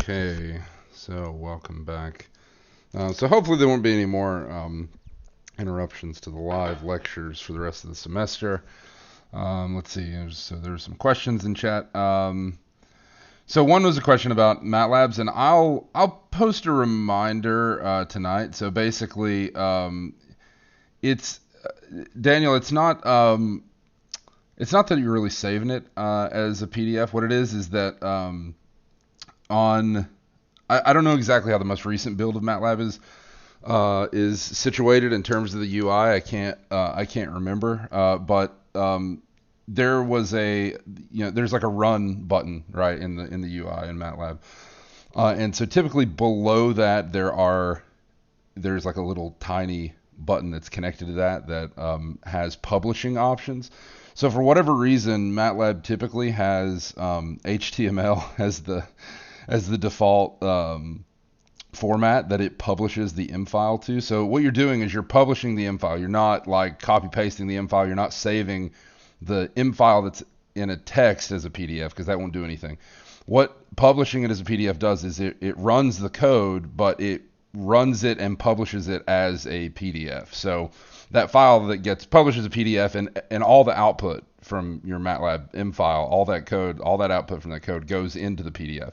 Okay, so welcome back. So hopefully there won't be any more interruptions to the live lectures for the rest of the semester. Let's see. So there's some questions in chat. So one was a question about MATLABs, and I'll post a reminder tonight. So basically, it's Daniel. It's not that you're really saving it as a PDF. What it is that on I don't know exactly how the most recent build of MATLAB is situated in terms of the UI. I can't remember, but there was there's like a run button right in the UI in MATLAB, and so typically below that there's like a little tiny button that's connected to that has publishing options. So for whatever reason, MATLAB typically has HTML as the default format that it publishes the M file to. So what you're doing is you're publishing the M file. You're not like copy pasting the M file. You're not saving the M file that's in a text as a PDF because that won't do anything. What publishing it as a PDF does is it runs the code, but it runs it and publishes it as a PDF. So that file that gets published as a PDF and all the output from your MATLAB M file, all that code, all that output from that code goes into the PDF.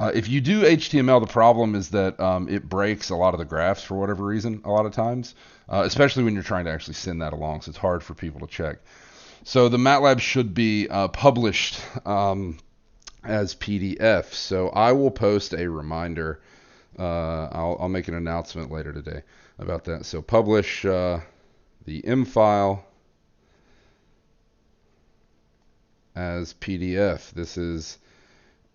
If you do HTML, the problem is that it breaks a lot of the graphs for whatever reason, a lot of times, especially when you're trying to actually send that along. So it's hard for people to check. So the MATLAB should be published as PDF. So I will post a reminder. I'll make an announcement later today about that. So publish the M file as PDF. This is,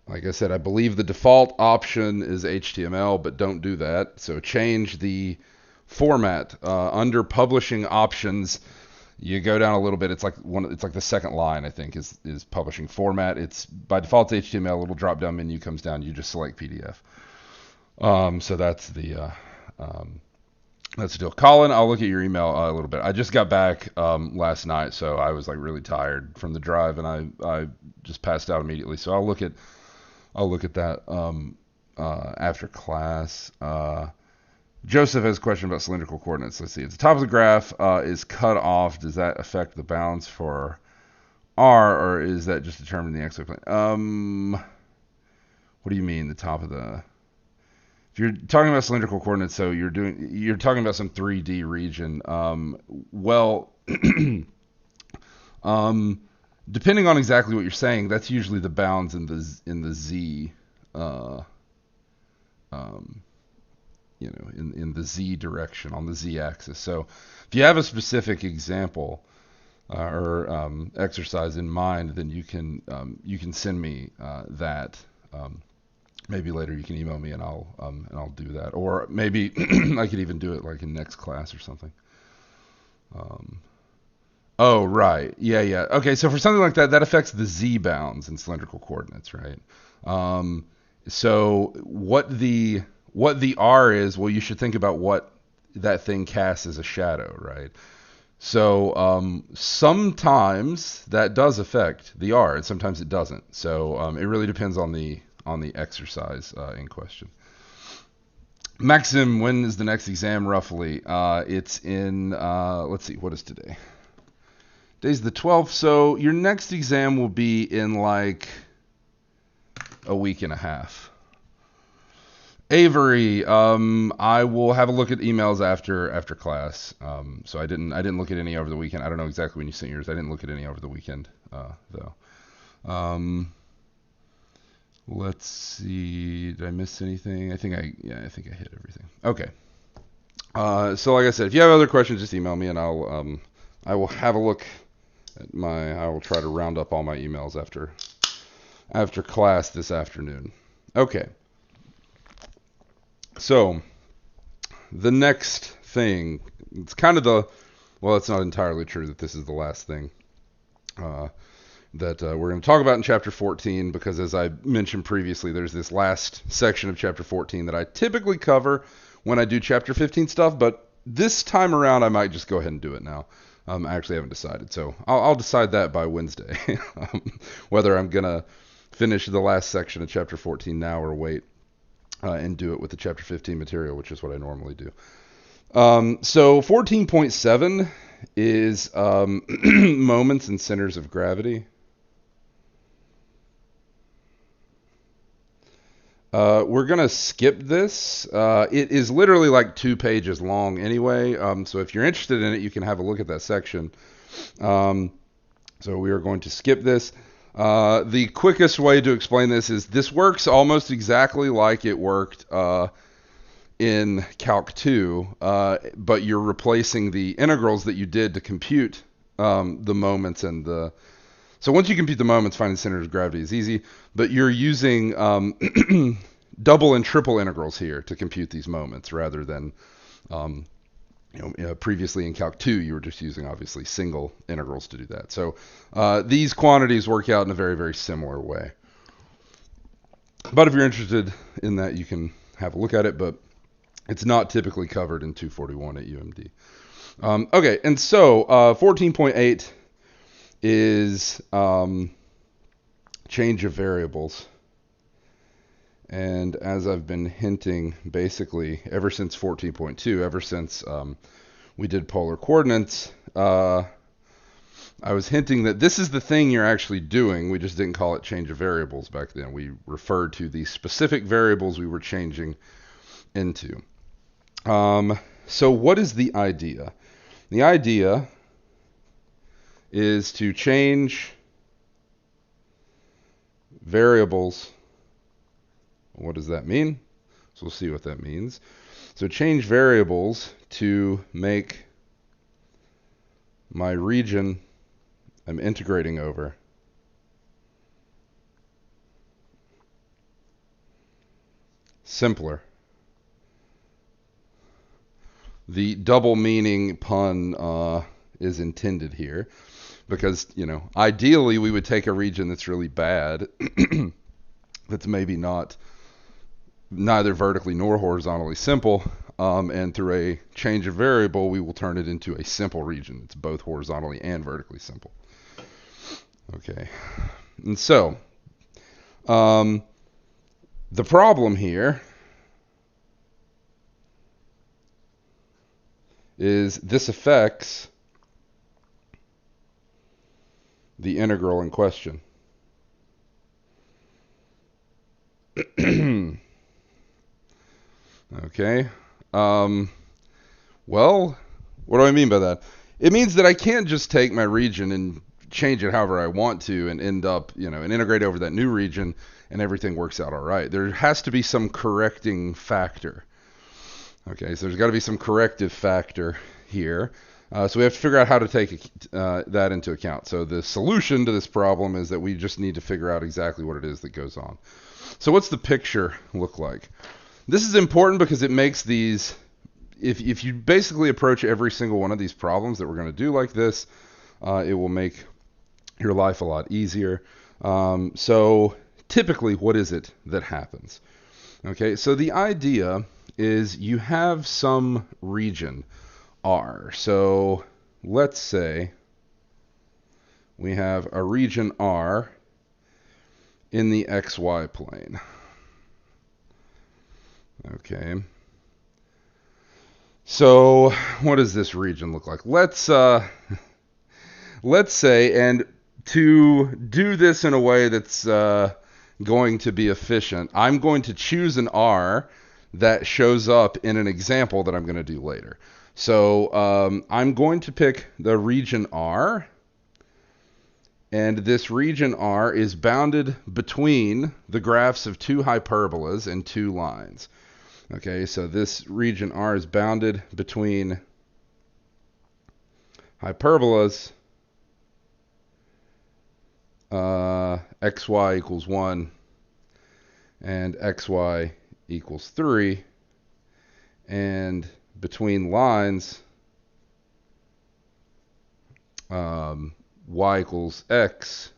like I said, I believe the default option is HTML, but don't do that. So change the format under publishing options. You go down a little bit. It's like the second line, I think, is publishing format. It's by default it's HTML. A little drop down menu comes down. You just select PDF. So that's the deal. Colin, I'll look at your email a little bit. I just got back last night, so I was like really tired from the drive, and I just passed out immediately. So I'll look at that after class. Joseph has a question about cylindrical coordinates. Let's see. If the top of the graph is cut off, does that affect the bounds for R, or is that just determined in the xy plane? What do you mean the top of the? If you're talking about cylindrical coordinates, so you're talking about some 3D region. Well, depending on exactly what you're saying, that's usually the bounds in the z, in the z direction on the z-axis. So if you have a specific example or exercise in mind, then you can send me that. Maybe later you can email me and I'll do that, or maybe I could even do it like in next class or something. Oh, right. Yeah. Okay, so for something like that, that affects the z bounds in cylindrical coordinates, right? So what the R is, well, you should think about what that thing casts as a shadow, right? So sometimes that does affect the R, and sometimes it doesn't. So it really depends on the exercise in question. Maxim, when is the next exam roughly? It's in, let's see, what is today? Today's the 12th, so your next exam will be in like a week and a half. Avery, I will have a look at emails after class. So I didn't look at any over the weekend. I don't know exactly when you sent yours. I didn't look at any over the weekend, though. Let's see. Did I miss anything? I think I hit everything. Okay. So like I said, if you have other questions, just email me and I will have a look at I will try to round up all my emails after class this afternoon. Okay. So the next thing, it's kind of it's not entirely true that this is the last thing that we're going to talk about in chapter 14, because as I mentioned previously, there's this last section of chapter 14 that I typically cover when I do chapter 15 stuff, but this time around I might just go ahead and do it now. I actually haven't decided, so I'll decide that by Wednesday, whether I'm going to finish the last section of chapter 14 now or wait. and do it with the chapter 15 material, which is what I normally do. So 14.7 is moments and centers of gravity. We're going to skip this. It is literally like 2 pages long anyway. So if you're interested in it, you can have a look at that section. So we are going to skip this. The quickest way to explain this works almost exactly like it worked in Calc 2, but you're replacing the integrals that you did to compute the moments and the... So once you compute the moments, finding the center of gravity is easy, but you're using double and triple integrals here to compute these moments rather than previously in Calc 2, you were just using obviously single integrals to do that. So these quantities work out in a very, very similar way. But if you're interested in that, you can have a look at it, but it's not typically covered in 241 at UMD. Okay, and so 14.8 is change of variables. And as I've been hinting, basically, ever since 14.2, ever since we did polar coordinates, I was hinting that this is the thing you're actually doing. We just didn't call it change of variables back then. We referred to the specific variables we were changing into. So what is the idea? The idea is to change variables. What does that mean? So we'll see what that means. So change variables to make my region I'm integrating over simpler. The double meaning pun is intended here because, ideally we would take a region that's really bad, that's maybe neither vertically nor horizontally simple, and through a change of variable, we will turn it into a simple region. It's both horizontally and vertically simple. Okay, and so the problem here is this affects the integral in question. Okay. Well, what do I mean by that? It means that I can't just take my region and change it however I want to and end up, and integrate over that new region and everything works out all right. There has to be some correcting factor. Okay, so there's got to be some corrective factor here. So we have to figure out how to take that into account. So the solution to this problem is that we just need to figure out exactly what it is that goes on. So what's the picture look like? This is important because it makes these, if you basically approach every single one of these problems that we're going to do like this, it will make your life a lot easier. So typically, what is it that happens? Okay, so the idea is you have some region R. So let's say we have a region R in the XY plane. Okay. So what does this region look like? Let's say, and to do this in a way that's going to be efficient, I'm going to choose an R that shows up in an example that I'm going to do later. So I'm going to pick the region R, and this region R is bounded between the graphs of 2 hyperbolas and 2 lines. Okay, so this region R is bounded between hyperbolas xy equals 1 and xy equals 3, and between lines y equals x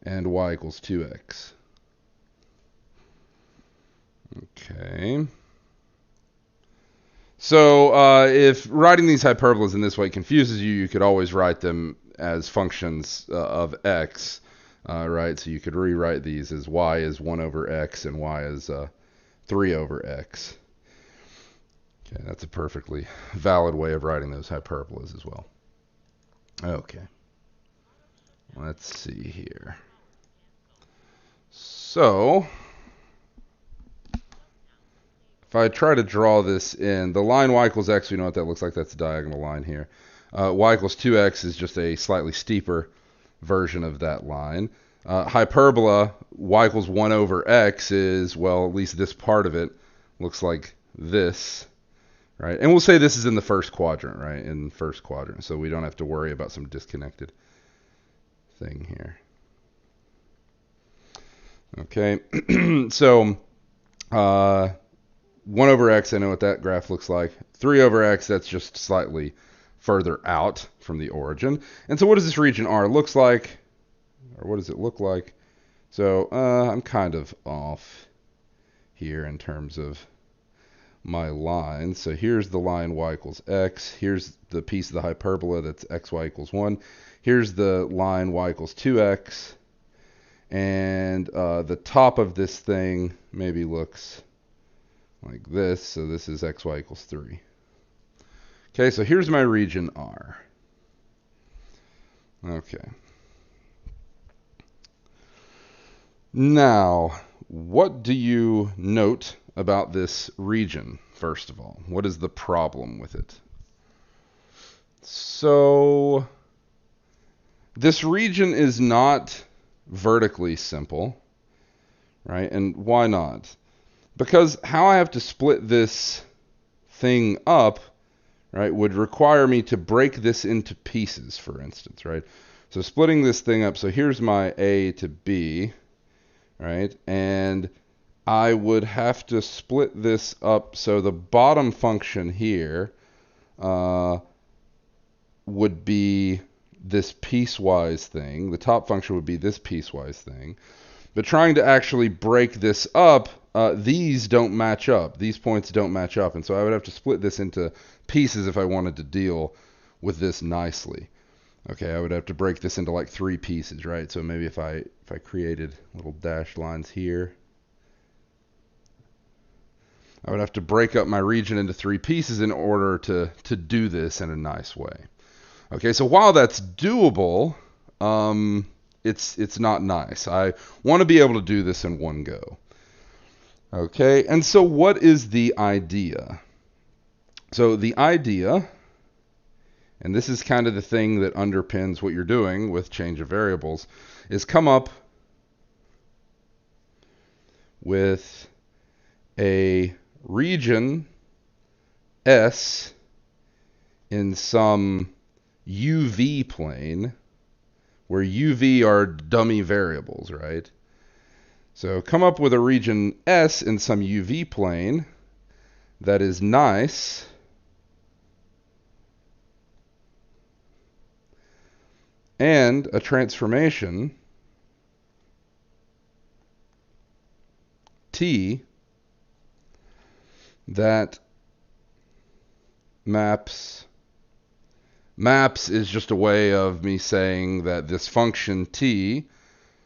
and y equals 2x. Okay. So if writing these hyperbolas in this way confuses you, you could always write them as functions of x, right? So you could rewrite these as y is 1 over x and y is 3 over x. Okay, that's a perfectly valid way of writing those hyperbolas as well. Okay, let's see here. So, if I try to draw this in, the line y equals x, we know what that looks like. That's a diagonal line here. Y equals 2x is just a slightly steeper version of that line. Hyperbola, y equals 1 over x is, well, at least this part of it looks like this, right? And we'll say this is in the first quadrant, right? In the first quadrant, so we don't have to worry about some disconnected thing here. Okay, so 1 over x, I know what that graph looks like. 3 over x, that's just slightly further out from the origin. And so what does this region R looks like? Or what does it look like? So I'm kind of off here in terms of my line. So here's the line y equals x. Here's the piece of the hyperbola that's xy equals 1. Here's the line y equals 2x. And the top of this thing maybe looks like this. So this is xy equals 3. Okay, so here's my region R. Okay. Now, what do you note about this region, first of all? What is the problem with it? So, this region is not vertically simple, right? And why not? Because how I have to split this thing up, right, would require me to break this into pieces, for instance, right? So splitting this thing up, so here's my A to B, right? And I would have to split this up, so the bottom function here would be this piecewise thing. The top function would be this piecewise thing. But trying to actually break this up, these don't match up. These points don't match up. And so I would have to split this into pieces if I wanted to deal with this nicely. Okay, I would have to break this into like 3 pieces, right? So maybe if I created little dashed lines here, I would have to break up my region into 3 pieces in order to do this in a nice way. Okay, so while that's doable, it's not nice. I want to be able to do this in one go. Okay, and so what is the idea? So the idea, and this is kind of the thing that underpins what you're doing with change of variables, is come up with a region S in some UV plane, where UV are dummy variables, right? So come up with a region S in some UV plane that is nice, and a transformation T that maps is just a way of me saying that this function T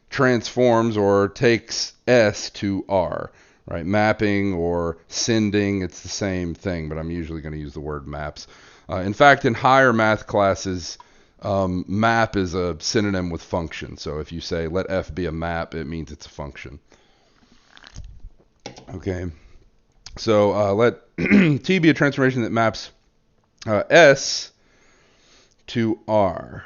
transforms or takes S to R, right? Mapping or sending, it's the same thing, but I'm usually going to use the word maps. In fact, in higher math classes, map is a synonym with function. So if you say let F be a map, it means it's a function. Okay, so let T be a transformation that maps S to R.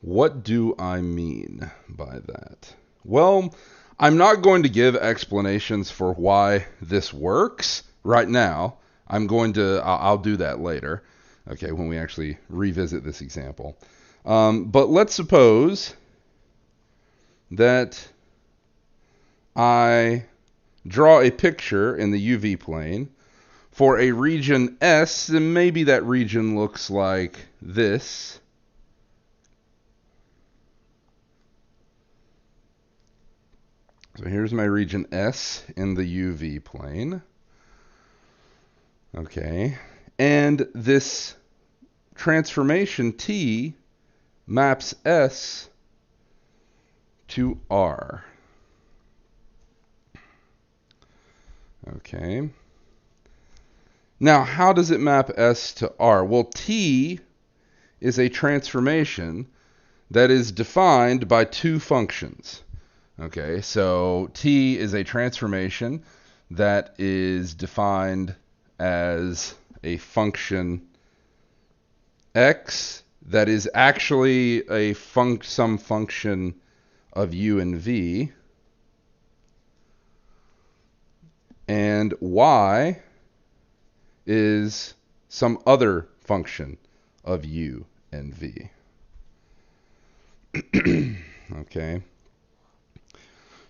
What do I mean by that? Well, I'm not going to give explanations for why this works right now. I'll do that later, okay, when we actually revisit this example. But let's suppose that I draw a picture in the UV plane for a region S, and maybe that region looks like this. So here's my region S in the UV plane. Okay, and this transformation T maps S to R. Okay. Now, how does it map S to R? Well, T is a transformation that is defined by two functions. Okay, so T is a transformation that is defined as a function X that is actually some function of U and V, and Y is some other function of U and V. Okay.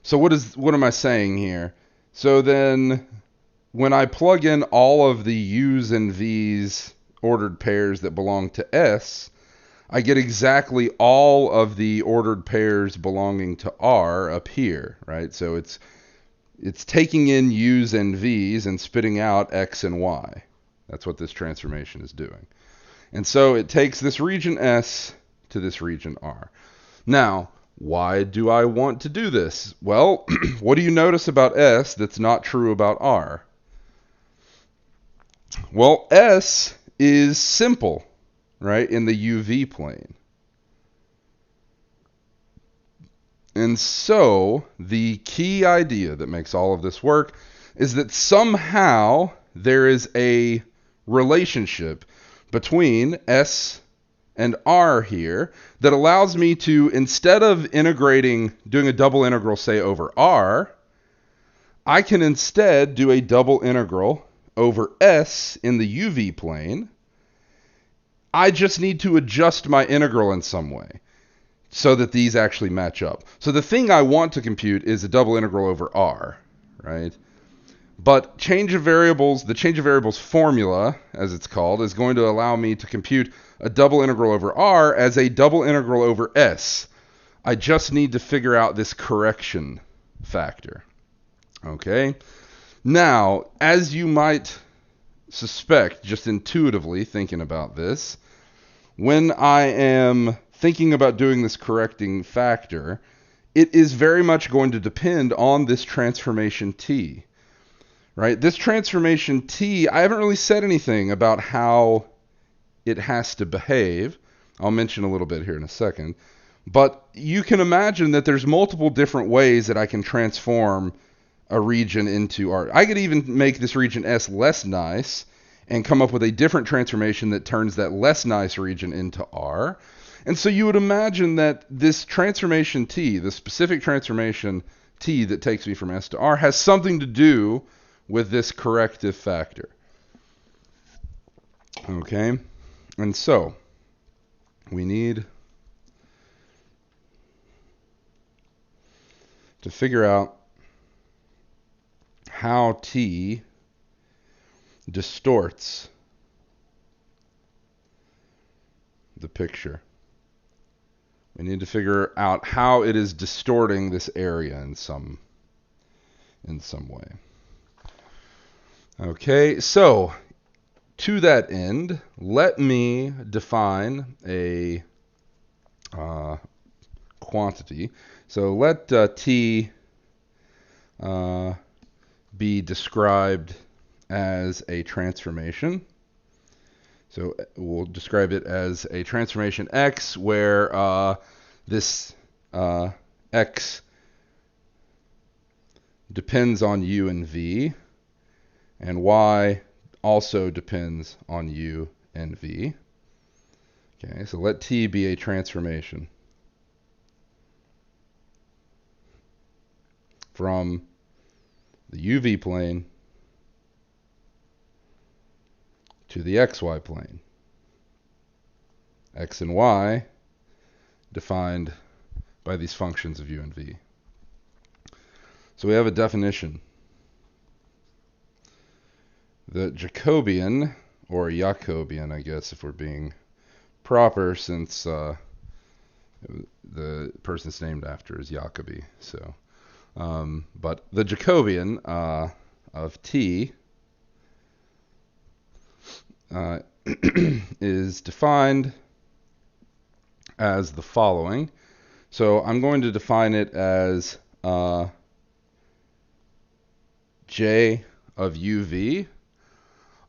So what am I saying here? So then when I plug in all of the U's and V's ordered pairs that belong to S, I get exactly all of the ordered pairs belonging to R up here, right? So it's taking in U's and V's and spitting out X and Y. That's what this transformation is doing. And so it takes this region S to this region R. Now, why do I want to do this? Well, what do you notice about S that's not true about R? Well, S is simple, right, in the UV plane. And so the key idea that makes all of this work is that somehow there is a relationship between S and R here that allows me to, instead of doing a double integral, say, over R, I can instead do a double integral over S in the UV plane. I just need to adjust my integral in some way so that these actually match up. So the thing I want to compute is a double integral over R, right? But the change of variables formula, as it's called, is going to allow me to compute a double integral over R as a double integral over S. I just need to figure out this correction factor. Okay? Now, as you might suspect, just intuitively thinking about this, when I am thinking about doing this correcting factor, it is very much going to depend on this transformation T. Right? This transformation T, I haven't really said anything about how it has to behave. I'll mention a little bit here in a second. But you can imagine that there's multiple different ways that I can transform a region into R. I could even make this region S less nice and come up with a different transformation that turns that less nice region into R. And so you would imagine that this transformation T, the specific transformation T that takes me from S to R, has something to do with this corrective factor. Okay? And so we need to figure out how T distorts the picture. We need to figure out how it is distorting this area in some way. Okay, so to that end, let me define a quantity. So let T be described as a transformation. So we'll describe it as a transformation X where this X depends on U and V, and Y also depends on U and V. Okay, so let T be a transformation from the UV plane to the XY plane. X and Y defined by these functions of U and V. So we have a definition. The Jacobian, or Jacobian, I guess, if we're being proper, since the person it's named after is Jacobi. So, but the Jacobian of T is defined as the following. So I'm going to define it as j of uv.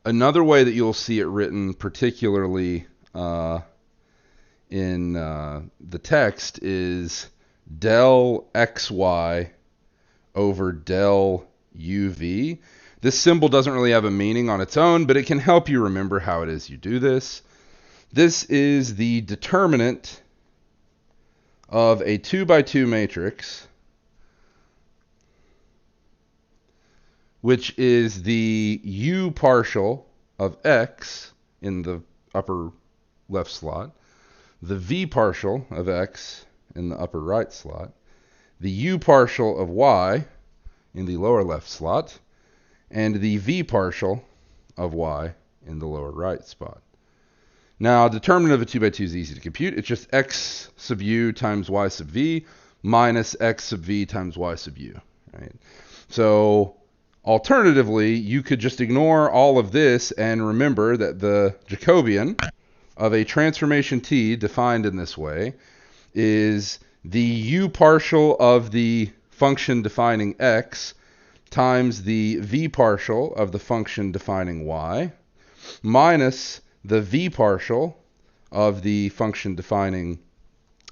Another way that you'll see it written, particularly in the text, is del xy over del uv. This symbol doesn't really have a meaning on its own, but it can help you remember how it is you do this. This is the determinant of a 2 by 2 matrix, which is the u partial of x in the upper left slot, the v partial of x in the upper right slot, the u partial of y in the lower left slot, and the v partial of y in the lower right spot. Now, determinant of a 2 by 2 is easy to compute. It's just x sub u times y sub v minus x sub v times y sub u. Right? So, alternatively, you could just ignore all of this and remember that the Jacobian of a transformation t defined in this way is the u partial of the function defining x times the v partial of the function defining y minus the v partial of the function defining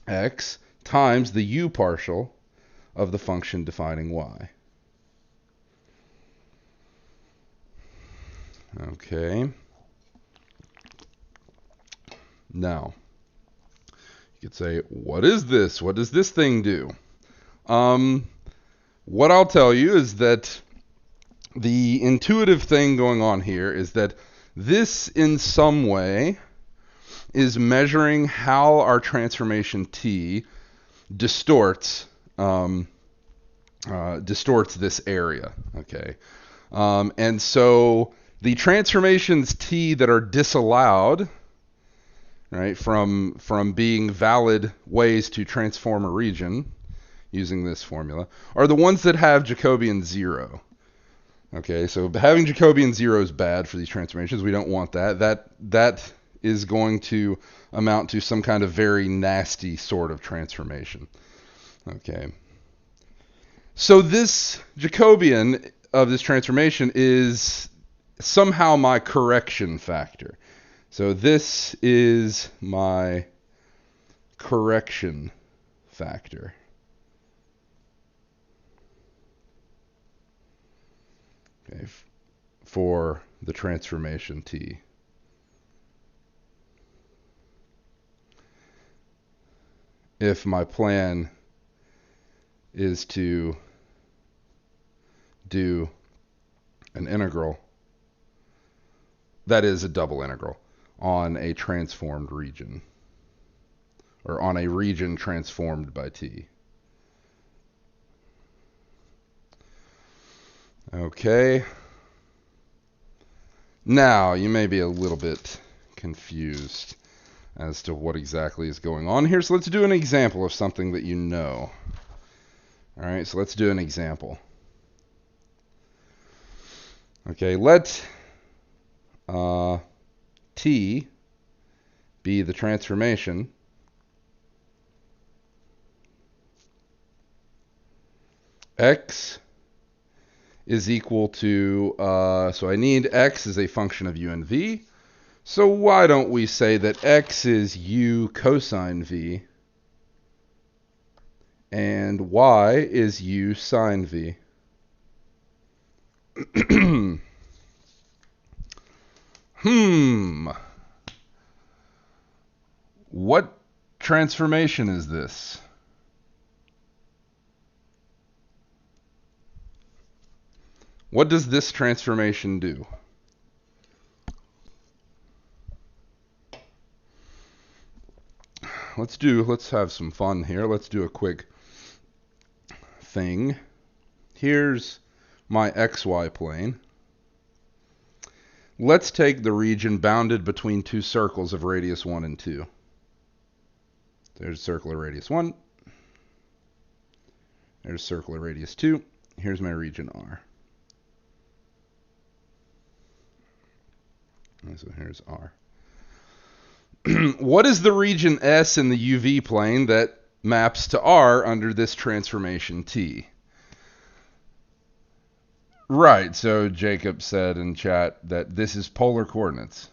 x times the u partial of the function defining y. Okay. Now, you could say, what is this? What does this thing do? What I'll tell you is that the intuitive thing going on here is that this, in some way, is measuring how our transformation t distorts this area. Okay, and so the transformations t that are disallowed, right, from being valid ways to transform a region using this formula, are the ones that have Jacobian 0. Okay, so having Jacobian 0 is bad for these transformations. We don't want that. That is going to amount to some kind of very nasty sort of transformation. Okay. So this Jacobian of this transformation is somehow my correction factor. So this is my correction factor. Okay, for the transformation t. If my plan is to do an integral, that is a double integral, on a transformed region, or on a region transformed by t. Okay. Now, you may be a little bit confused as to what exactly is going on here. So let's do an example of something that you know. All right, so let's do an example. Okay, let t be the transformation x is equal to, so I need x as a function of u and v. So why don't we say that x is u cosine v and y is u sine v? What transformation is this? What does this transformation do? Let's have some fun here. Let's do a quick thing. Here's my xy plane. Let's take the region bounded between two circles of radius 1 and 2. There's a circle of radius 1. There's a circle of radius 2. Here's my region R. So here's R. What is the region S in the UV plane that maps to r under this transformation t. Right, so Jacob said in chat that this is polar coordinates.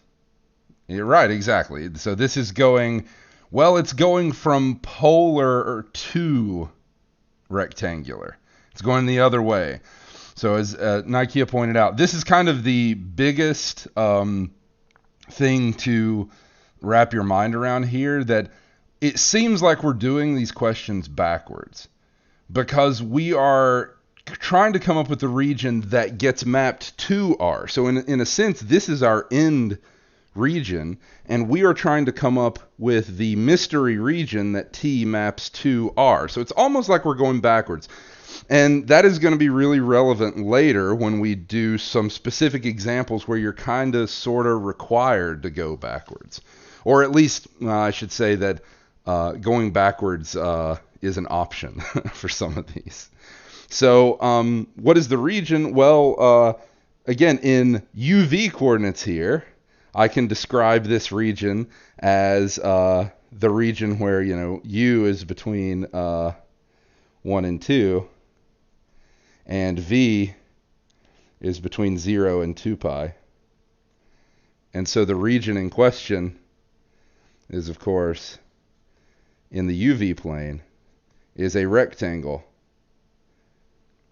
You're right, exactly. So this is going, well, it's going from polar to rectangular. It's going the other way. So as Nikia pointed out, this is kind of the biggest thing to wrap your mind around here, that it seems like we're doing these questions backwards because we are trying to come up with the region that gets mapped to R. So in a sense, this is our end region, and we are trying to come up with the mystery region that T maps to R. So it's almost like we're going backwards. And that is going to be really relevant later when we do some specific examples where you're kind of sort of required to go backwards. Or at least I should say that going backwards is an option for some of these. So what is the region? Well, again, in UV coordinates here, I can describe this region as the region where, U is between 1 and 2, and V is between 0 and 2 pi. And so the region in question is, of course, in the UV plane, is a rectangle.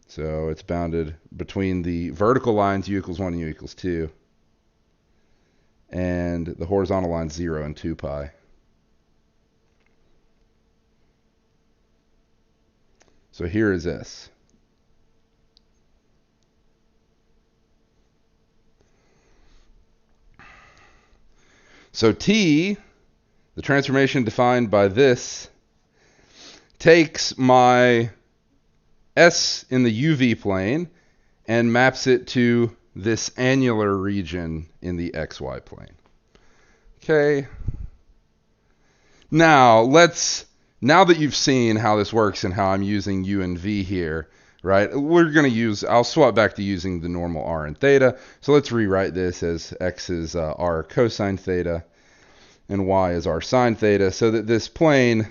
So it's bounded between the vertical lines U equals 1 and U equals 2, and the horizontal lines 0 and 2 pi. So here is S. So T, the transformation defined by this, takes my S in the UV plane and maps it to this annular region in the XY plane. Okay. Now that you've seen how this works and how I'm using U and V here, right? I'll swap back to using the normal R and theta. So let's rewrite this as X is R cosine theta and Y is R sine theta, so that this plane,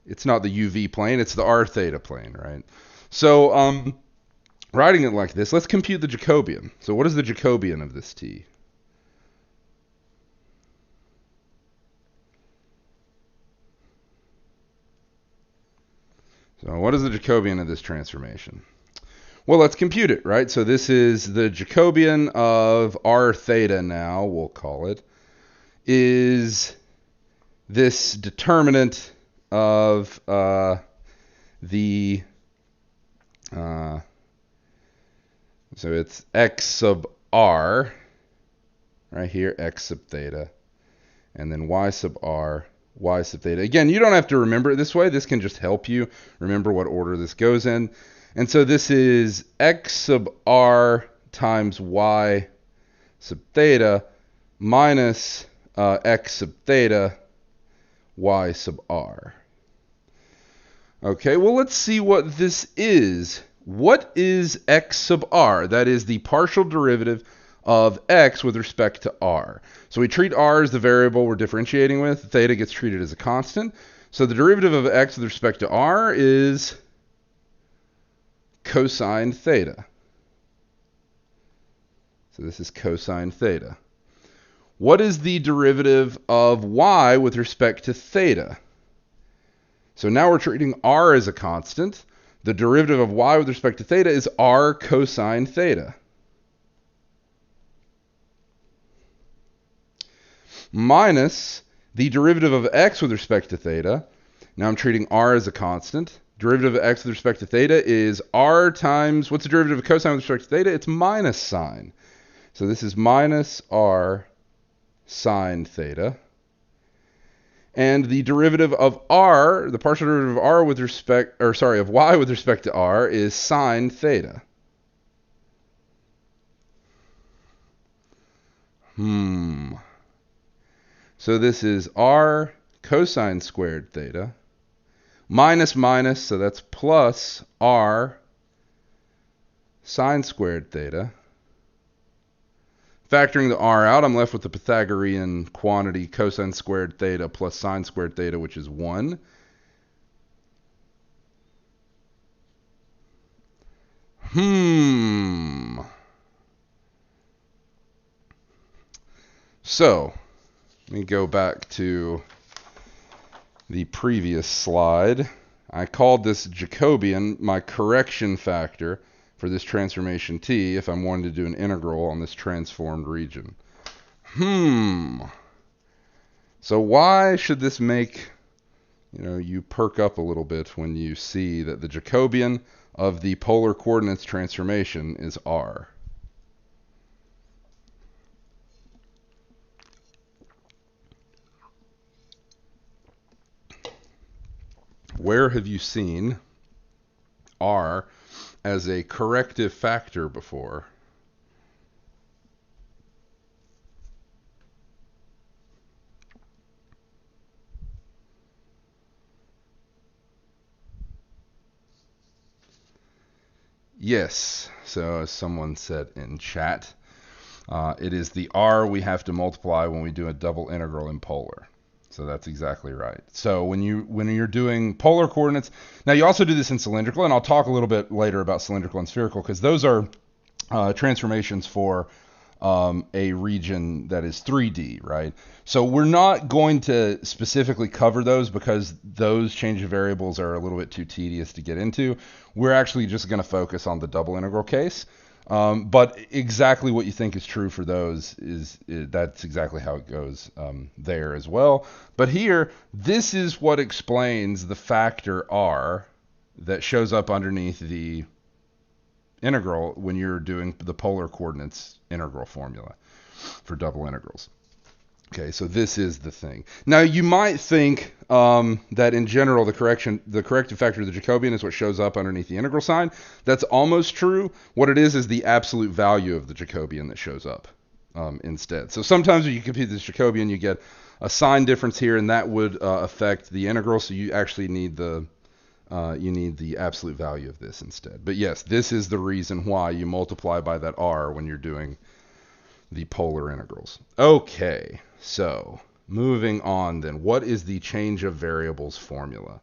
it's not the UV plane, it's the R theta plane, right? So writing it like this, let's compute the Jacobian. So what is the Jacobian of this T? So what is the Jacobian of this transformation? Well, let's compute it, right? So this is the Jacobian of R theta now, we'll call it, is this determinant of so it's X sub R, right here, X sub theta, and then Y sub R, Y sub theta. Again, you don't have to remember it this way. This can just help you remember what order this goes in. And so this is X sub R times Y sub theta minus X sub theta Y sub R. Okay, well, let's see what this is. What is X sub R? That is the partial derivative of X with respect to R. So we treat R as the variable we're differentiating with. Theta gets treated as a constant. So the derivative of X with respect to R is cosine theta. So this is cosine theta. What is the derivative of Y with respect to theta? So now we're treating R as a constant. The derivative of Y with respect to theta is R cosine theta. Minus the derivative of X with respect to theta. Now I'm treating R as a constant. Derivative of X with respect to theta is R times, what's the derivative of cosine with respect to theta? It's minus sine. So this is minus R sine theta. And the derivative of R, the partial derivative of R with respect, of Y with respect to R is sine theta. So this is R cosine squared theta minus minus, so that's plus R sine squared theta. Factoring the R out, I'm left with the Pythagorean quantity cosine squared theta plus sine squared theta, which is 1. Hmm. So, let me go back to the previous slide. I called this Jacobian my correction factor for this transformation t if I'm wanting to do an integral on this transformed region. So why should this make you perk up a little bit when you see that the Jacobian of the polar coordinates transformation is r? Where have you seen r as a corrective factor before? Yes. So as someone said in chat, it is the r we have to multiply when we do a double integral in polar. So that's exactly right. So when you're doing polar coordinates, now you also do this in cylindrical, and I'll talk a little bit later about cylindrical and spherical because those are transformations for a region that is 3D, right? So we're not going to specifically cover those because those change of variables are a little bit too tedious to get into. We're actually just going to focus on the double integral case. But exactly what you think is true for those that's exactly how it goes there as well. But here, this is what explains the factor r that shows up underneath the integral when you're doing the polar coordinates integral formula for double integrals. Okay, so this is the thing. Now you might think that in general the corrective factor of the Jacobian is what shows up underneath the integral sign. That's almost true. What it is the absolute value of the Jacobian that shows up instead. So sometimes when you compute this Jacobian, you get a sign difference here, and that would affect the integral. So you actually need the absolute value of this instead. But yes, this is the reason why you multiply by that r when you're doing the polar integrals. Okay, so moving on then. What is the change of variables formula?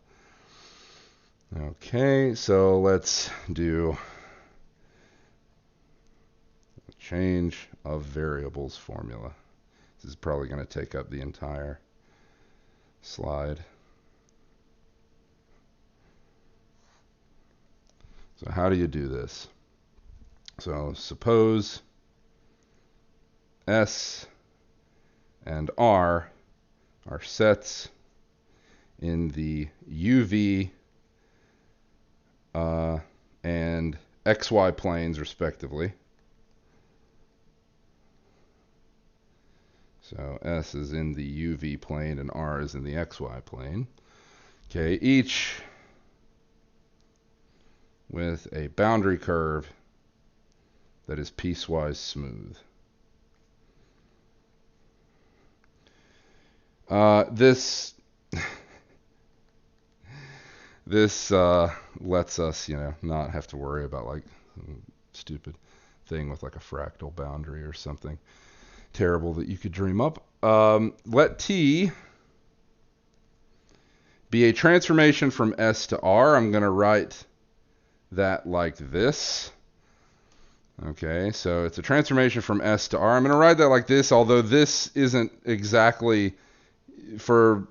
Okay, so let's do change of variables formula. This is probably going to take up the entire slide. So how do you do this? So suppose S and R are sets in the UV and XY planes respectively. So S is in the UV plane and R is in the XY plane. Okay, each with a boundary curve that is piecewise smooth. This lets us, not have to worry about like some stupid thing with like a fractal boundary or something terrible that you could dream up. Let T be a transformation from S to R. I'm going to write that like this. Okay, so it's a transformation from S to R. I'm going to write that like this, although this isn't exactly for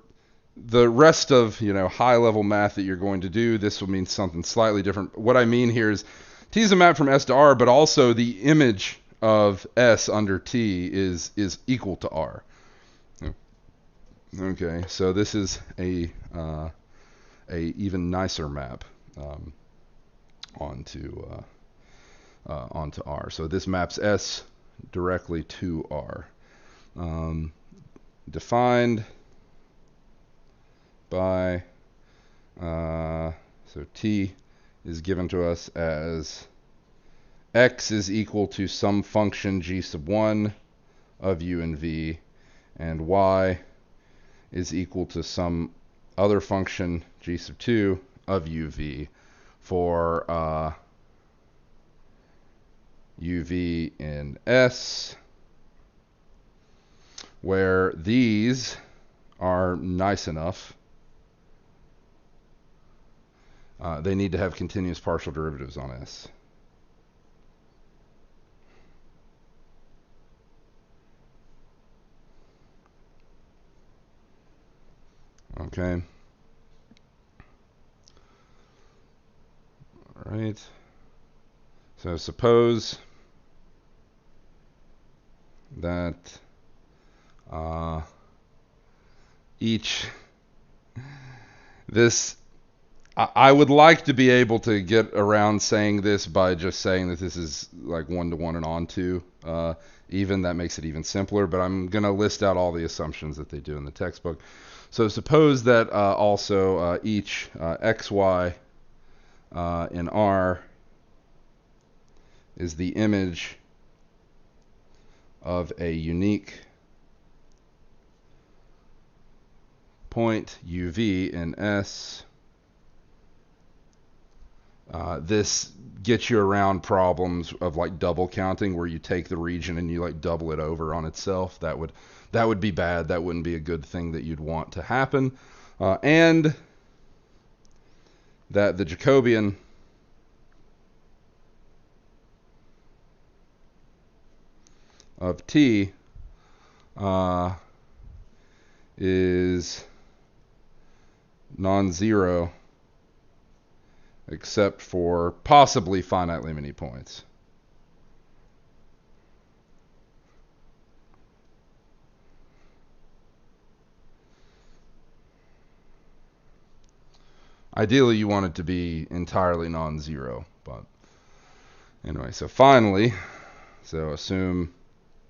the rest of, high-level math that you're going to do. This will mean something slightly different. What I mean here is T is a map from S to R, but also the image of S under T is equal to R. Okay, so this is a even nicer map onto R. So this maps S directly to R. Defined by so T is given to us as x is equal to some function g sub 1 of u and v, and y is equal to some other function g sub 2 of u v for uv in S, where these are nice enough. They need to have continuous partial derivatives on S. Okay. All right. So suppose that each this I would like to be able to get around saying this by just saying that this is like 1-to-1 and onto. Even that makes it even simpler, but I'm going to list out all the assumptions that they do in the textbook. So suppose that also each xy in R is the image of a unique point UV in S. This gets you around problems of like double counting, where you take the region and you like double it over on itself. That would be bad. That wouldn't be a good thing that you'd want to happen. And that the Jacobian of T is non-zero except for possibly finitely many points. Ideally, you want it to be entirely non-zero, but anyway, so finally, so assume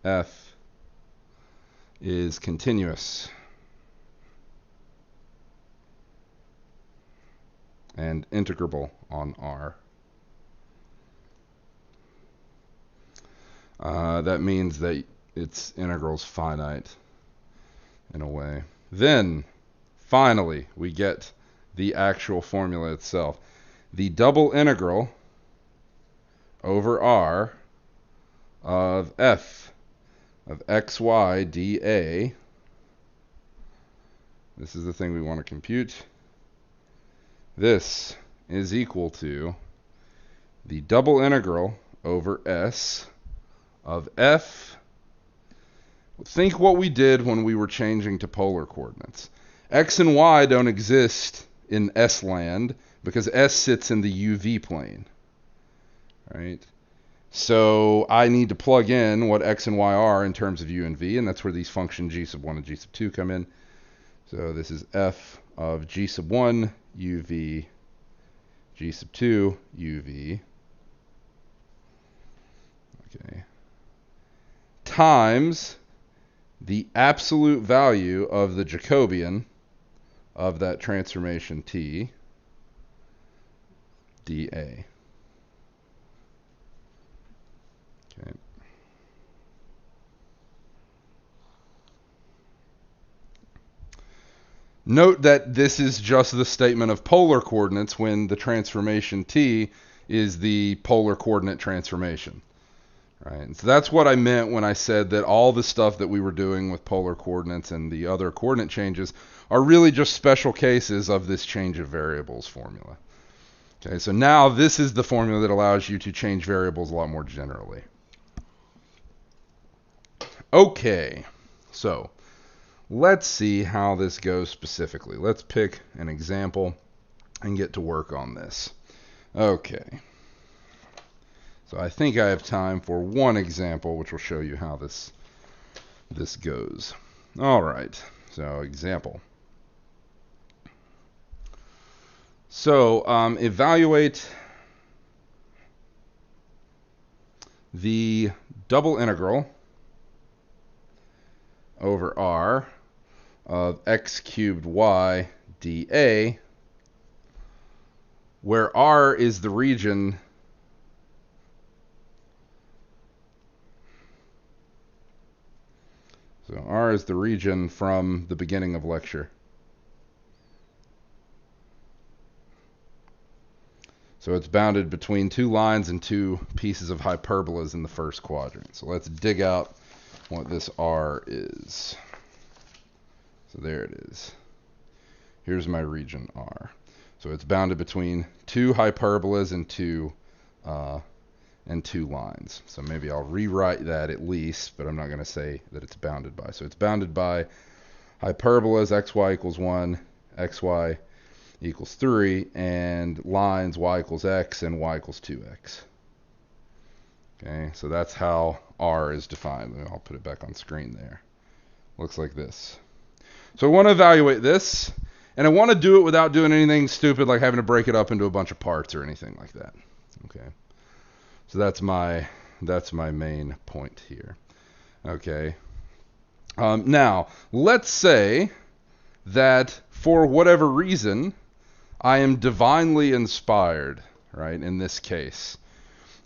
F is continuous and integrable on R. That means that its integral's finite in a way. Then, finally, we get the actual formula itself. The double integral over R of f of xy dA, this is the thing we want to compute, this is equal to the double integral over S of f. Think what we did when we were changing to polar coordinates. X and Y don't exist in S land because S sits in the UV plane, right? So I need to plug in what X and Y are in terms of U and V, and that's where these functions G sub 1 and G sub 2 come in. So this is f of G sub 1 UV, G sub 2 UV, okay, times the absolute value of the Jacobian of that transformation T dA. Okay. Note that this is just the statement of polar coordinates when the transformation T is the polar coordinate transformation. Right? So that's what I meant when I said that all the stuff that we were doing with polar coordinates and the other coordinate changes are really just special cases of this change of variables formula. Okay, so now this is the formula that allows you to change variables a lot more generally. Okay, so let's see how this goes specifically. Let's pick an example and get to work on this. Okay. So I think I have time for one example, which will show you how this goes. All right. So example. So evaluate the double integral over R of x cubed y dA, where R is the region so R is the region from the beginning of lecture. So it's bounded between two lines and two pieces of hyperbolas in the first quadrant. So let's dig out what this R is. So there it is. Here's my region R. So it's bounded between two hyperbolas and two lines. So maybe I'll rewrite that at least, but I'm not going to say that it's bounded by. So it's bounded by hyperbolas xy equals 1, xy equals 3, and lines y equals x and y equals 2x. Okay, so that's how R is defined. I'll put it back on screen there. Looks like this. So I want to evaluate this, and I want to do it without doing anything stupid like having to break it up into a bunch of parts or anything like that. Okay, so that's my main point here. Okay, now let's say that for whatever reason I am divinely inspired, right? In this case,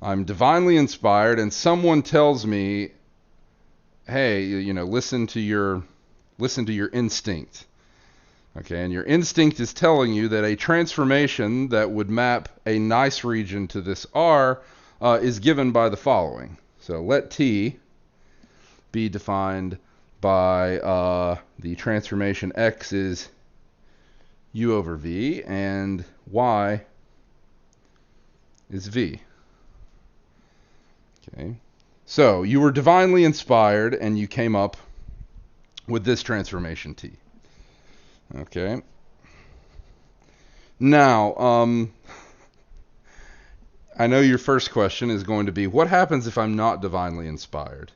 I'm divinely inspired, and someone tells me, "Hey, listen to your instinct." Okay, and your instinct is telling you that a transformation that would map a nice region to this R is given by the following. So let T be defined by the transformation X is U over V, and Y is V. Okay, so you were divinely inspired, and you came up with this transformation T. Okay. Now, I know your first question is going to be, what happens if I'm not divinely inspired,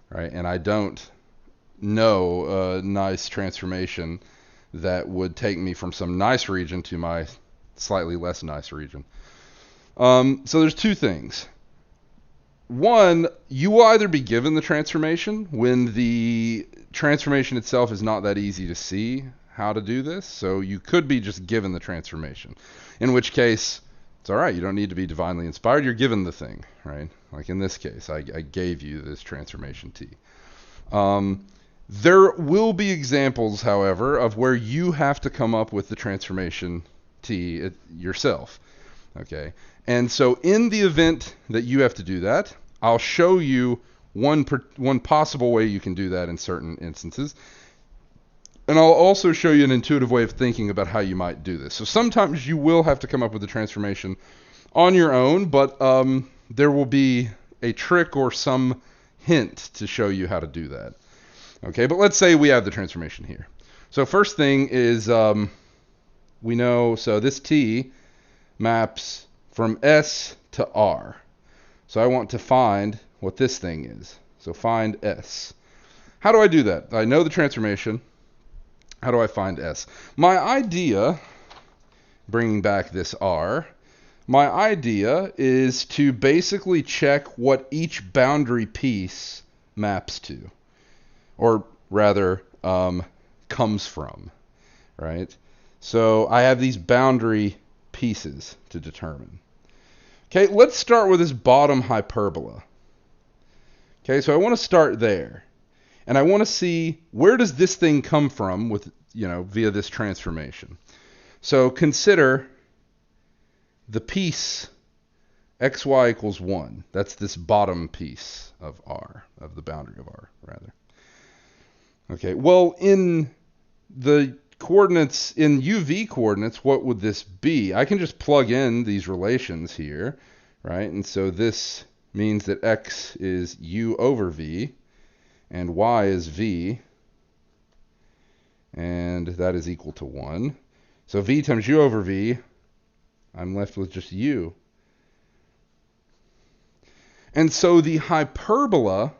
right? And I don't know a nice transformation that would take me from some nice region to my slightly less nice region. So there's two things. One, you will either be given the transformation when the transformation itself is not that easy to see how to do this. So you could be just given the transformation, in which case it's all right. You don't need to be divinely inspired. You're given the thing, right? Like in this case, I gave you this transformation T. There will be examples, however, of where you have to come up with the transformation T yourself. Okay, and so in the event that you have to do that, I'll show you one possible way you can do that in certain instances. And I'll also show you an intuitive way of thinking about how you might do this. So sometimes you will have to come up with the transformation on your own, but there will be a trick or some hint to show you how to do that. Okay, but let's say we have the transformation here. So first thing is we know, so this T maps from S to R. So I want to find what this thing is. So find S. How do I do that? I know the transformation. How do I find S? My idea, bringing back this R, my idea is to basically check what each boundary piece maps to, or rather comes from, right? So I have these boundary pieces to determine. Okay, let's start with this bottom hyperbola. Okay, so I want to start there. And I want to see, where does this thing come from with, via this transformation? So consider the piece xy equals 1. That's this bottom piece of R, of the boundary of R, rather. Okay, well, in the coordinates, in UV coordinates, what would this be? I can just plug in these relations here, right? And so this means that x is U over V, and y is V, and that is equal to 1. So V times U over V, I'm left with just U. And so the hyperbola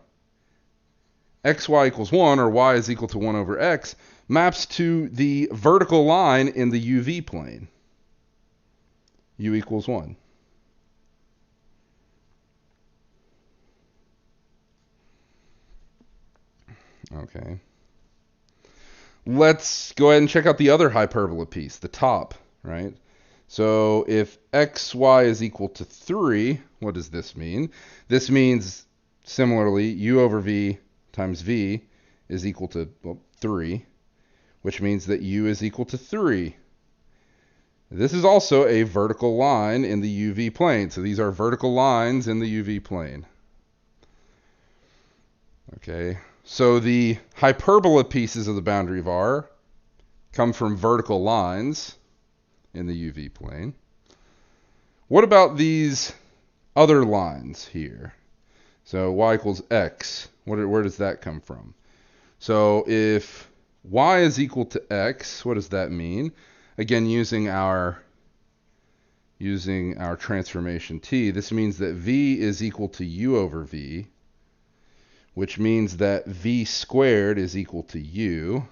xy equals 1, or y is equal to 1 over x, maps to the vertical line in the UV plane. U equals 1. Okay. Let's go ahead and check out the other hyperbola piece, the top, right? So if xy is equal to 3, what does this mean? This means, similarly, u over v times v is equal to 3, which means that u is equal to 3. This is also a vertical line in the UV plane. So these are vertical lines in the UV plane. Okay, so the hyperbola pieces of the boundary of R come from vertical lines in the UV plane. What about these other lines here? So y equals x, where does that come from? So if y is equal to x. What does that mean? Again, using our transformation t, this means that v is equal to u over v, which means that v squared is equal to u,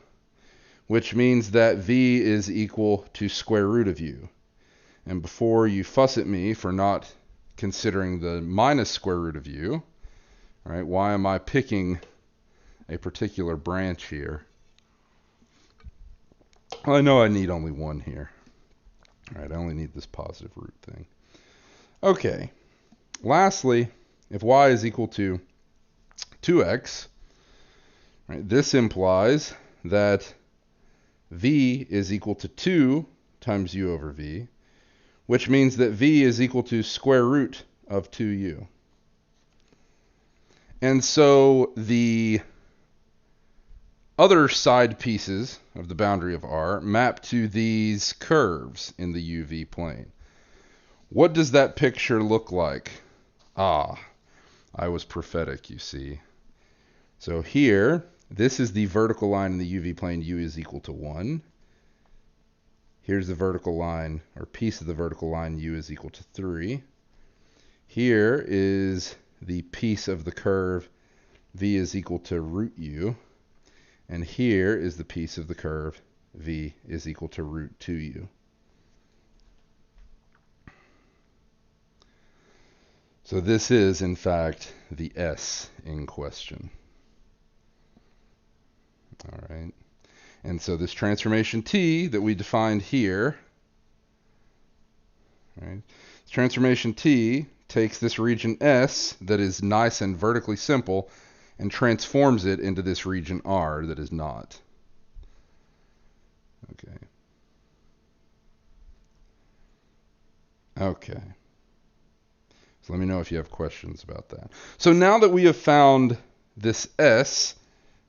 which means that v is equal to square root of u. And before you fuss at me for not considering the minus square root of u, all right, why am I picking a particular branch here? Well, I know I need only one here. All right, I only need this positive root thing. Okay, lastly, if y is equal to 2x, right, this implies that v is equal to 2 times u over v, which means that v is equal to square root of 2u. And so the other side pieces of the boundary of R map to these curves in the UV plane. What does that picture look like? Ah, I was prophetic, you see. So here, this is the vertical line in the UV plane, u is equal to 1. Here's the vertical line, or piece of the vertical line, u is equal to 3. Here is the piece of the curve, v is equal to root u. And here is the piece of the curve, v is equal to root 2u. So this is, in fact, the S in question. All right. And so this transformation t that we defined here, right? This transformation t takes this region S that is nice and vertically simple and transforms it into this region R that is not. Okay. Okay. So let me know if you have questions about that. So now that we have found this S,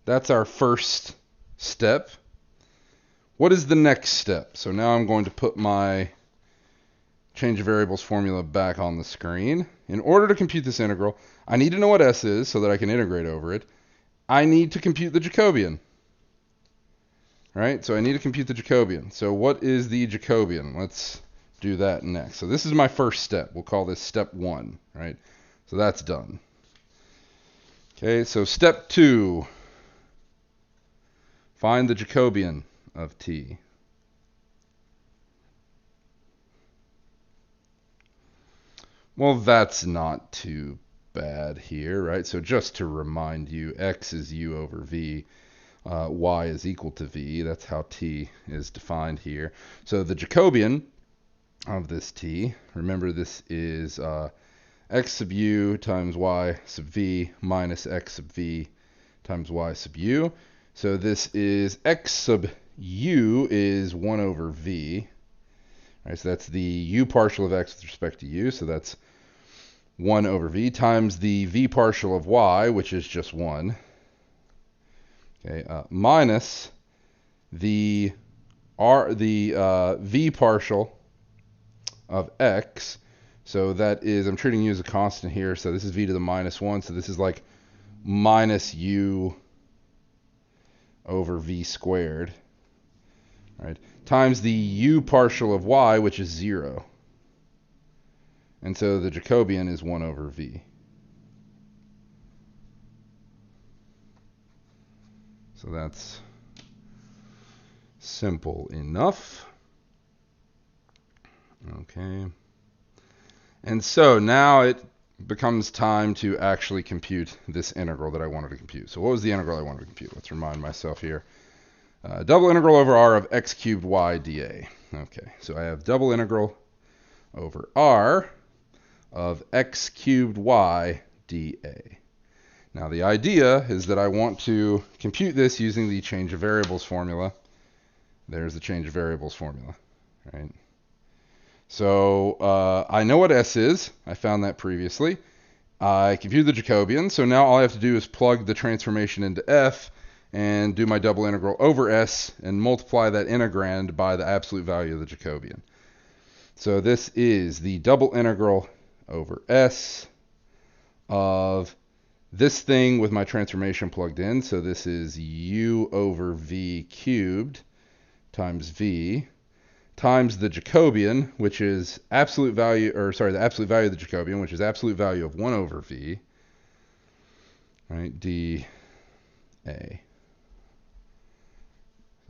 that's our first step. What is the next step? So now I'm going to put my change of variables formula back on the screen. In order to compute this integral, I need to know what S is so that I can integrate over it. I need to compute the Jacobian. Right? So I need to compute the Jacobian. So what is the Jacobian? Let's do that next. So this is my first step. We'll call this step 1. Right? So that's done. Okay, so step 2. Find the Jacobian of t. Well, that's not too bad here, right? So just to remind you, x is u over v, y is equal to v. That's how t is defined here. So the Jacobian of this t, remember this is x sub u times y sub v minus x sub v times y sub u. So this is x sub u is 1 over v. All right, so that's the u partial of x with respect to u. So that's 1 over v times the v partial of y, which is just 1. Okay, minus the v partial of x. So that is, I'm treating u as a constant here. So this is v to the minus 1. So this is like minus u over v squared, right, times the u partial of y, which is 0. And so the Jacobian is 1 over v. So that's simple enough. Okay. And so now it becomes time to actually compute this integral that I wanted to compute. So what was the integral I wanted to compute? Let's remind myself here. Double integral over r of x cubed y dA. Okay, so I have double integral over r of x cubed y dA. Now the idea is that I want to compute this using the change of variables formula. There's the change of variables formula, right? So I know what S is. I found that previously. I computed the Jacobian, so now all I have to do is plug the transformation into F and do my double integral over S and multiply that integrand by the absolute value of the Jacobian. So this is the double integral over S of this thing with my transformation plugged in. So this is u over v cubed times v times the Jacobian, which is absolute value, or sorry, the absolute value of the Jacobian, which is absolute value of 1 over v, right, dA.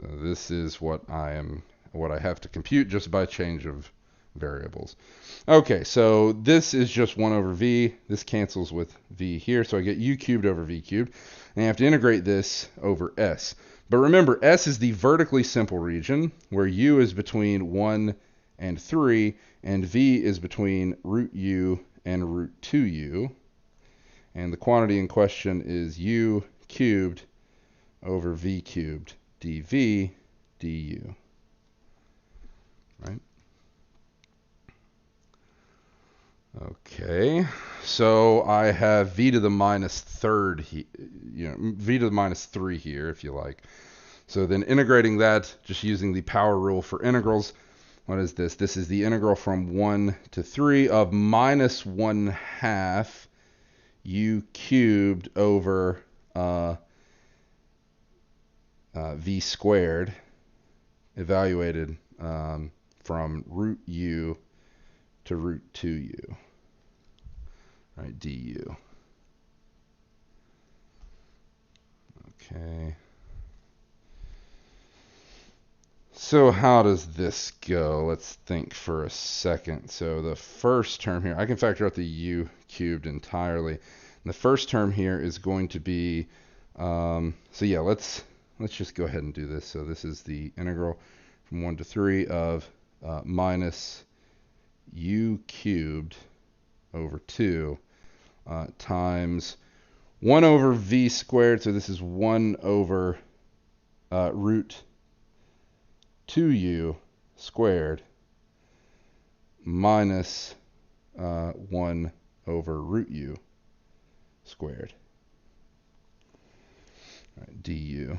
So this is what I have to compute just by change of variables. Okay, so this is just 1 over v. This cancels with v here, so I get u cubed over v cubed. And I have to integrate this over s. But remember, S is the vertically simple region, where u is between 1 and 3, and v is between root u and root 2u. And the quantity in question is u cubed over v cubed dv du. Right? Okay, so I have v to the minus third, v to the minus 3 here, if you like. So then integrating that, just using the power rule for integrals, what is this? This is the integral from 1 to 3 of minus 1/2 u cubed over v squared, evaluated from root u to root 2u, right, du. Okay. So how does this go? Let's think for a second. So the first term here, I can factor out the u cubed entirely. And the first term here is going to be, so yeah, let's just go ahead and do this. So this is the integral from 1 to 3 of minus u cubed over 2 times 1 over v squared. So this is 1 over root 2u squared minus 1 over root u squared, right, du.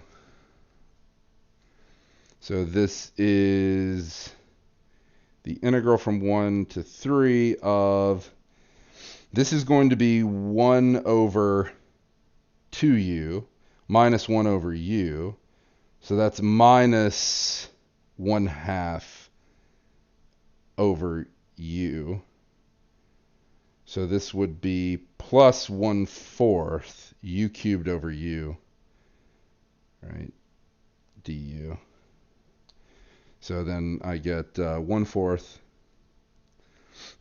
So this is the integral from 1 to 3 of, this is going to be 1 over 2u minus 1 over u. So that's minus 1/2 over u. So this would be plus 1/4 u cubed over u, right, du. So then I get 1/4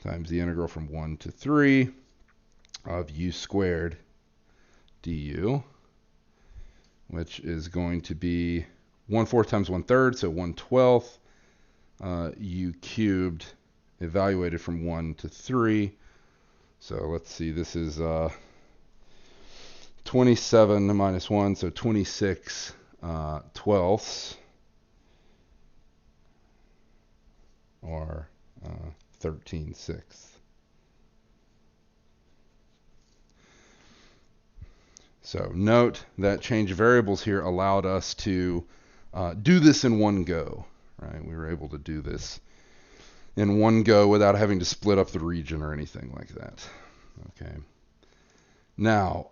times the integral from 1 to 3 of u squared du, which is going to be 1/4 times 1/3, so 1/12 u cubed evaluated from 1 to 3. So let's see, this is 27 minus 1, so 26 twelfths, or 13/6. So note that change of variables here allowed us to do this in one go, right? We were able to do this in one go without having to split up the region or anything like that. Okay. Now,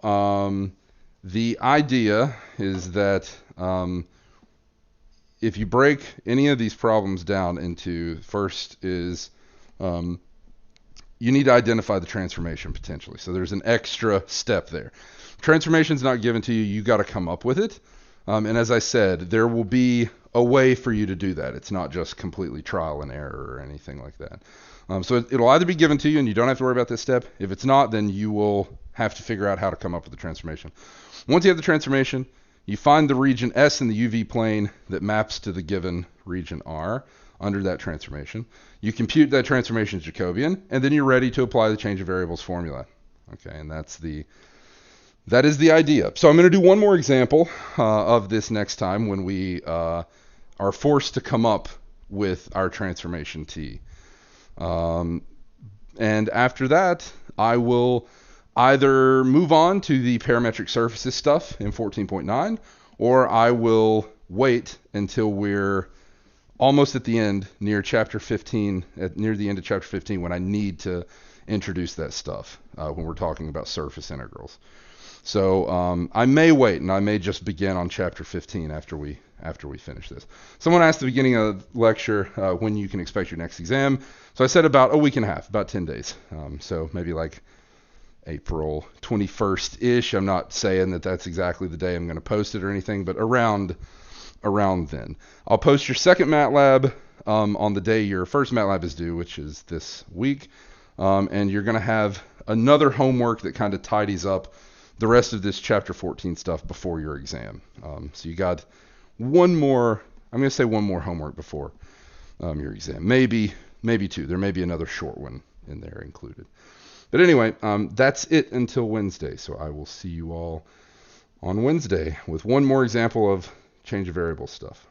the idea is that if you break any of these problems down into, first is you need to identify the transformation potentially. So there's an extra step there. Transformation's not given to you, you got to come up with it. And as I said, there will be a way for you to do that. It's not just completely trial and error or anything like that. So it'll either be given to you and you don't have to worry about this step. If it's not, then you will have to figure out how to come up with the transformation. Once you have the transformation, you find the region S in the UV plane that maps to the given region R under that transformation. You compute that transformation's Jacobian, and then you're ready to apply the change of variables formula. Okay, and that is the idea. So I'm going to do one more example of this next time when we are forced to come up with our transformation T. And after that, I will either move on to the parametric surfaces stuff in 14.9, or I will wait until we're almost at the end, near chapter 15, near the end of chapter 15, when I need to introduce that stuff when we're talking about surface integrals. So I may wait, and I may just begin on chapter 15 after we finish this. Someone asked at the beginning of the lecture when you can expect your next exam. So I said about a week and a half, about 10 days. So maybe like April 21st-ish. I'm not saying that that's exactly the day I'm going to post it or anything, but around then. I'll post your second MATLAB on the day your first MATLAB is due, which is this week. And you're going to have another homework that kind of tidies up the rest of this chapter 14 stuff before your exam. So you got one more homework before your exam. Maybe two. There may be another short one in there included. But anyway, that's it until Wednesday. So I will see you all on Wednesday with one more example of change of variable stuff.